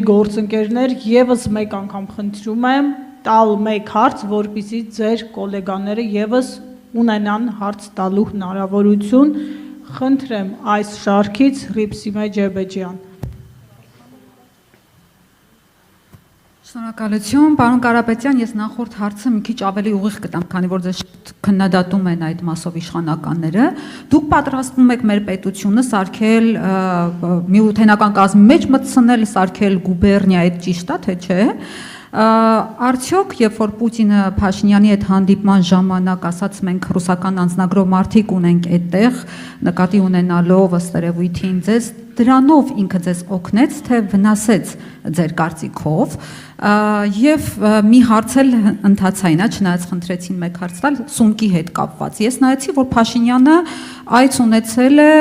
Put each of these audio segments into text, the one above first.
Գործընկերներ, եւս մեկ անգամ խնդրում եմ տալ մեկ հարց, որպեսզի ձեր գոլեգաները եւս ունենան հարց տալու հնարավորություն, խնդրեմ այս շարքից Ռիփսիմե Ջեբեջյան։ Շնորհակալություն, պարոն Կարապետյան, ես նախորդ հարցը մի քիչ ավելի ուղիղ կտամ, քանի որ ձեզ քննադատում են այդ մասով իշխանականները։ Դուք պատրաստվում եք մեր պետությունը սարքել միութենական կազմի մեջ մտցնել, սարքել գուբերնիա, այդ ճիշտ է, թե չէ։ Արդյոք, երբ որ Պուտինը Փաշինյանի հետ հանդիպման ժամանակ ասաց մենք ռուսական անձնագրով մարդիկ ունենք այդտեղ, նկատի ունենալով ըստ երևույթին ձեզ դրանով ինքը ձեզ օգնեց, թե վնասեց ձեր կարծիքով, եւ մի հարց էլ ընթացային է, չնայած խնդրեցին մեկ հարց տալ սումկի հետ կապված։ Ես նայեցի, որ Փաշինյանը այց ունեցել է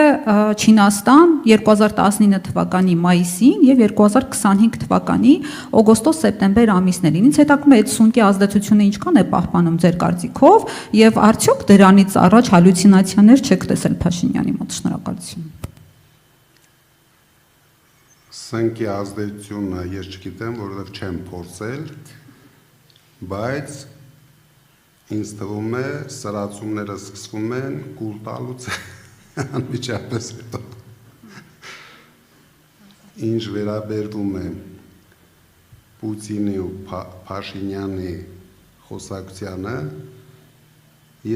Չինաստան 2019 թվականի մայիսին եւ 2025 թվականի օգոստոս-սեպտեմբեր ամիսներին։ Ինձ հետաքրքրում է այդ սումկի ազդեցությունը ինչքան է պահպանում ձեր կարծիքով եւ արդյոք դրանից առաջ հալյուցինացիաներ չեք տեսել Փաշինյանի մոտ։ Շնորհակալություն։ Սնկի ազդեցությունը ես չգիտեմ, որովհետև չեմ փորձել, բայց ինձ թվում է սրացումները սկսվում են կուլ տալուց անմիջապես հետո։ Ինչ վերաբերվում է Պուտինի ու Փաշինյանի խոսակցությանը,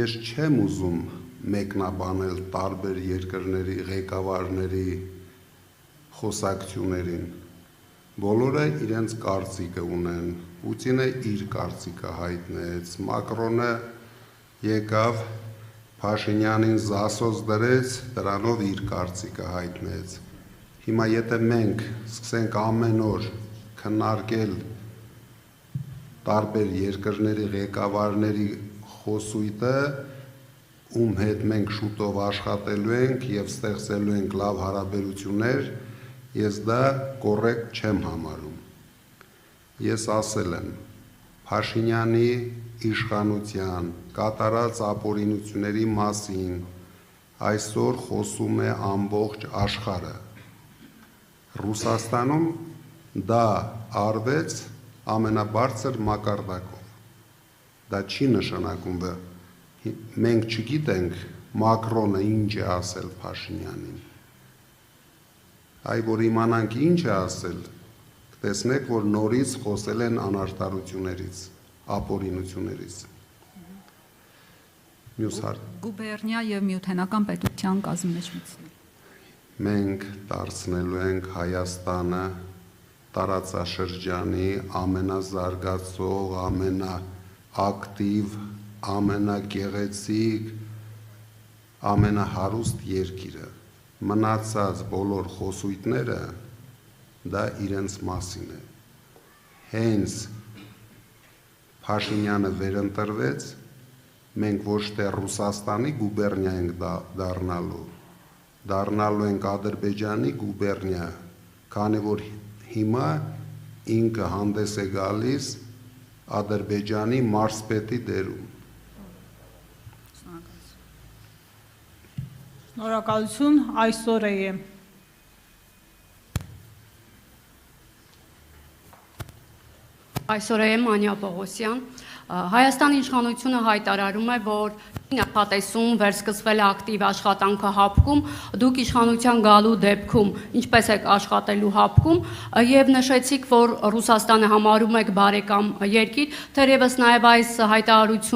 ես չեմ ուզում մեկնաբանել տարբեր երկրների ղեկավարների խոսակցություններին, բոլորը իրենց կարծիքը ունեն, Պուտինը իր կարծիքը հայտնեց, Մակրոնը եկավ Փաշինյանին զասոց դրեց, դրանով իր կարծիքը հայտնեց։ Հիմա եթե մենք սկսենք ամեն օր քննարկել տարբեր երկրների ղեկավարների խոսույթը, ում հետ մենք շուտով աշխատելու ենք եւ ստեղծելու ենք լավ հարաբերություններ, ես դա կոռեկտ չեմ համարում։ Ես ասել եմ, Փաշինյանի իշխանության կատարած ապօրինությունների մասին այսօր խոսում է ամբողջ աշխարհը։ Ռուսաստանում դա արվեց ամենաբարձր մակարդակով։ Դա չի նշանակում, որ մենք չգիտենք Մակրոնը ինչ է ասել Փաշինյանին։ Այ որ իմանանք ինչ է ասել, տեսնեք, որ նորից խոսել են անարտարություններից, ապօրինություններից։ Գուբերնիա եւ միութենական պետության կազմի մեջ մտցնել։ Մենք դարձնելու ենք Հայաստանը տարածաշրջանի ամենազարգացող, ամենաակտիվ, ամենագեղեցիկ, ամենահարուստ երկիրը։ Մնացած բոլոր խոսույթները դա իրենց մասին է։ Հենց Փաշինյանը վերընտրվեց, մենք ոչ թե Ռուսաստանի գուբերնիա ենք դառնալու ենք Ադրբեջանի գուբերնիա, քանի որ հիմա ինքը հանդես է գալիս Ադրբեջանի մարզպետի դերում։ Շնորհակալություն, այսօր է։ Այսօր եմ Անյա Պողոսյան։ Հայաստանի իշխանությունը հայտարարում է, որ նախատեսում վերսկսվել է ակտիվ աշխատանքը հապկում, դուք իշխանության գալու դեպքում ինչպես եք աշխատելու հապկում եւ նշեցիք, որ Ռուսաստանը համարում եք բարեկամ երկիր, թերևս նաեւ այս հայտարարությունը